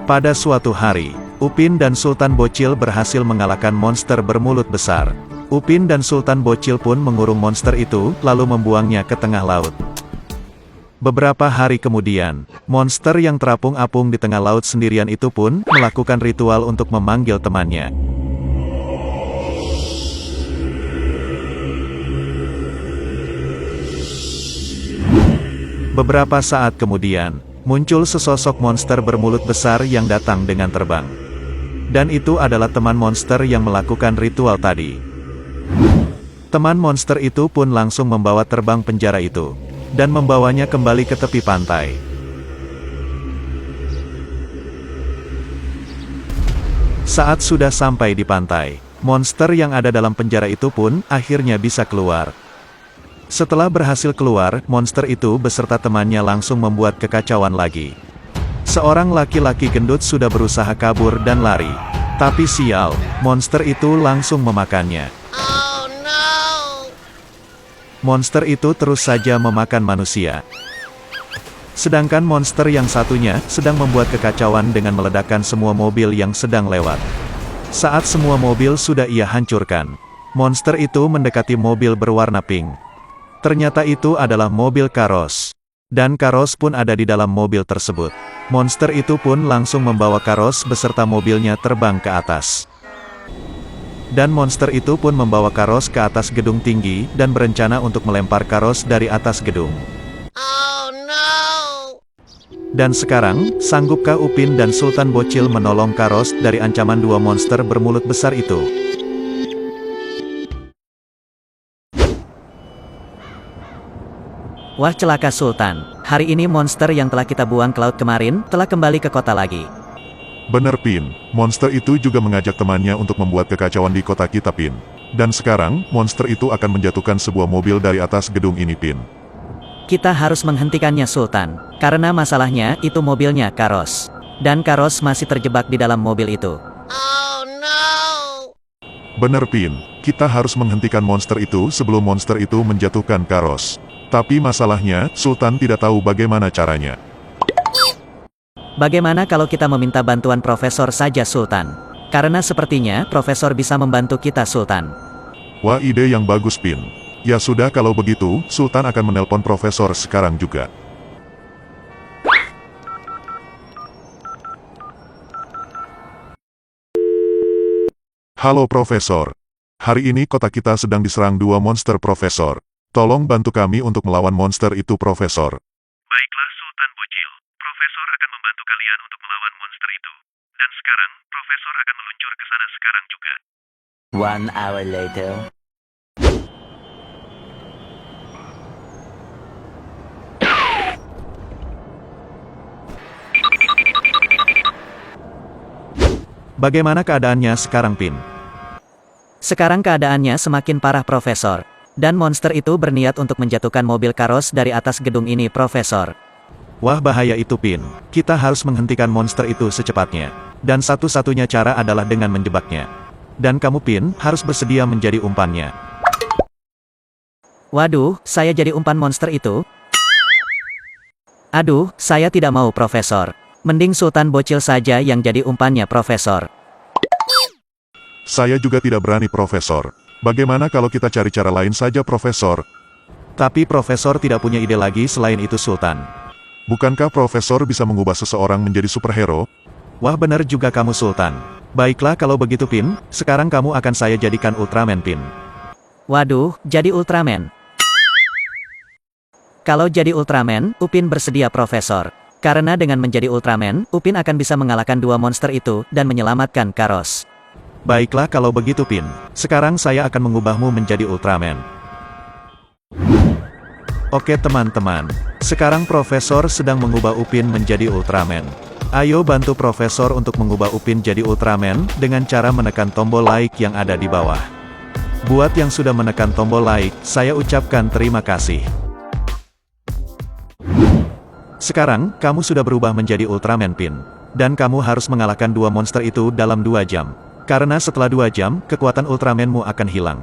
Pada suatu hari, Upin dan Sultan Bocil berhasil mengalahkan monster bermulut besar. Upin dan Sultan Bocil pun mengurung monster itu, lalu membuangnya ke tengah laut. Beberapa hari kemudian, monster yang terapung-apung di tengah laut sendirian itu pun melakukan ritual untuk memanggil temannya. Beberapa saat kemudian, muncul sesosok monster bermulut besar yang datang dengan terbang. Dan itu adalah teman monster yang melakukan ritual tadi. Teman monster itu pun langsung membawa terbang penjara itu, dan membawanya kembali ke tepi pantai. Saat sudah sampai di pantai, monster yang ada dalam penjara itu pun akhirnya bisa keluar. Setelah berhasil keluar, monster itu beserta temannya langsung membuat kekacauan lagi. Seorang laki-laki gendut sudah berusaha kabur dan lari. Tapi sial, monster itu langsung memakannya. Oh no! Monster itu terus saja memakan manusia. Sedangkan monster yang satunya sedang membuat kekacauan dengan meledakkan semua mobil yang sedang lewat. Saat semua mobil sudah ia hancurkan, monster itu mendekati mobil berwarna pink. Ternyata itu adalah mobil Karos. Dan Karos pun ada di dalam mobil tersebut. Monster itu pun langsung membawa Karos beserta mobilnya terbang ke atas. Dan monster itu pun membawa Karos ke atas gedung tinggi, dan berencana untuk melempar Karos dari atas gedung. Oh no! Dan sekarang, sanggupkah Upin dan Sultan Bocil menolong Karos dari ancaman dua monster bermulut besar itu? Wah celaka Sultan, hari ini monster yang telah kita buang ke laut kemarin, telah kembali ke kota lagi. Bener Pin, monster itu juga mengajak temannya untuk membuat kekacauan di kota kita Pin. Dan sekarang, monster itu akan menjatuhkan sebuah mobil dari atas gedung ini Pin. Kita harus menghentikannya Sultan, karena masalahnya itu mobilnya Karos. Dan Karos masih terjebak di dalam mobil itu. Oh no! Bener Pin, kita harus menghentikan monster itu sebelum monster itu menjatuhkan Karos. Tapi masalahnya, Sultan tidak tahu bagaimana caranya. Bagaimana kalau kita meminta bantuan Profesor saja Sultan? Karena sepertinya Profesor bisa membantu kita Sultan. Wah ide yang bagus Pin. Ya sudah kalau begitu, Sultan akan menelpon Profesor sekarang juga. Halo Profesor. Hari ini kota kita sedang diserang dua monster Profesor. Tolong bantu kami untuk melawan monster itu Profesor. Baiklah Sultan Bocil, Profesor akan membantu kalian untuk melawan monster itu. Dan sekarang, Profesor akan meluncur ke sana sekarang juga. 1 hour later. Bagaimana keadaannya sekarang Pin? Sekarang keadaannya semakin parah Profesor. Dan monster itu berniat untuk menjatuhkan mobil Karos dari atas gedung ini Profesor. Wah bahaya itu Pin, kita harus menghentikan monster itu secepatnya. Dan satu-satunya cara adalah dengan menjebaknya. Dan kamu Pin, harus bersedia menjadi umpannya. Waduh, saya jadi umpan monster itu? Aduh, saya tidak mau Profesor. Mending Sultan Bocil saja yang jadi umpannya Profesor. Saya juga tidak berani Profesor. Bagaimana kalau kita cari cara lain saja Profesor? Tapi Profesor tidak punya ide lagi selain itu Sultan. Bukankah Profesor bisa mengubah seseorang menjadi superhero? Wah benar juga kamu Sultan. Baiklah kalau begitu Pin, sekarang kamu akan saya jadikan Ultraman Pin. Waduh, jadi Ultraman. Kalau jadi Ultraman, Upin bersedia Profesor. Karena dengan menjadi Ultraman, Upin akan bisa mengalahkan dua monster itu, dan menyelamatkan Karos. Baiklah kalau begitu Pin, sekarang saya akan mengubahmu menjadi Ultraman. Oke teman-teman, sekarang Profesor sedang mengubah Upin menjadi Ultraman. Ayo bantu Profesor untuk mengubah Upin jadi Ultraman, dengan cara menekan tombol like yang ada di bawah. Buat yang sudah menekan tombol like, saya ucapkan terima kasih. Sekarang, kamu sudah berubah menjadi Ultraman Pin. Dan kamu harus mengalahkan dua monster itu dalam 2 jam. Karena setelah 2 jam, kekuatan Ultramanmu akan hilang.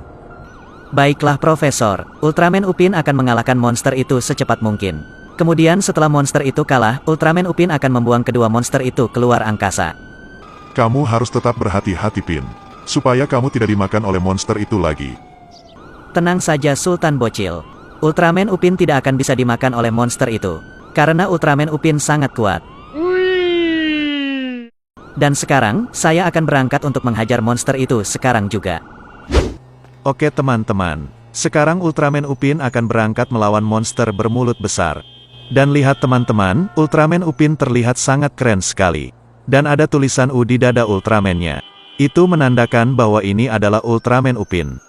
Baiklah Profesor, Ultraman Upin akan mengalahkan monster itu secepat mungkin. Kemudian setelah monster itu kalah, Ultraman Upin akan membuang kedua monster itu keluar angkasa. Kamu harus tetap berhati-hati, Pin. Supaya kamu tidak dimakan oleh monster itu lagi. Tenang saja Sultan Bocil. Ultraman Upin tidak akan bisa dimakan oleh monster itu. Karena Ultraman Upin sangat kuat. Dan sekarang, saya akan berangkat untuk menghajar monster itu sekarang juga. Oke teman-teman, sekarang Ultraman Upin akan berangkat melawan monster bermulut besar. Dan lihat teman-teman, Ultraman Upin terlihat sangat keren sekali. Dan ada tulisan U di dada Ultraman-nya. Itu menandakan bahwa ini adalah Ultraman Upin.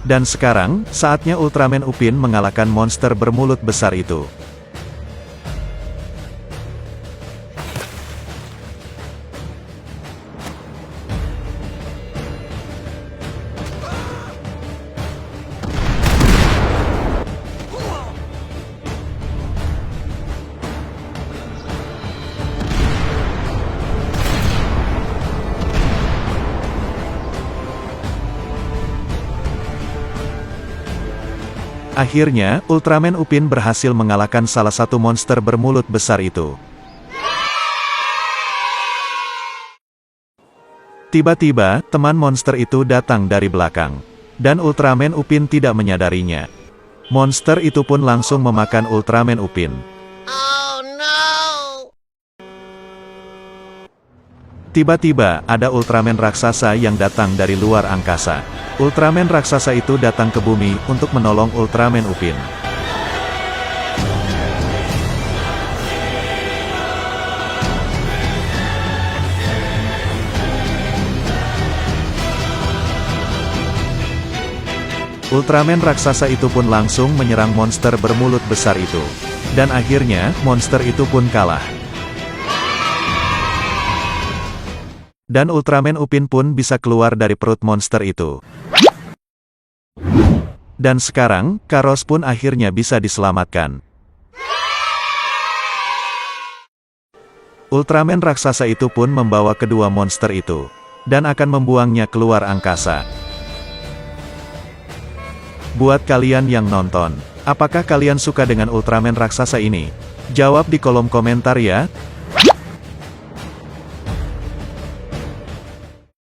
Dan sekarang, saatnya Ultraman Upin mengalahkan monster bermulut besar itu. Akhirnya, Ultraman Upin berhasil mengalahkan salah satu monster bermulut besar itu. Tiba-tiba, teman monster itu datang dari belakang. Dan Ultraman Upin tidak menyadarinya. Monster itu pun langsung memakan Ultraman Upin. Oh no! Tiba-tiba, ada Ultraman raksasa yang datang dari luar angkasa. Ultraman raksasa itu datang ke bumi untuk menolong Ultraman Upin. Ultraman raksasa itu pun langsung menyerang monster bermulut besar itu. Dan akhirnya, monster itu pun kalah. Dan Ultraman Upin pun bisa keluar dari perut monster itu. Dan sekarang, Karos pun akhirnya bisa diselamatkan. Ultraman raksasa itu pun membawa kedua monster itu. Dan akan membuangnya keluar angkasa. Buat kalian yang nonton, apakah kalian suka dengan Ultraman raksasa ini? Jawab di kolom komentar ya.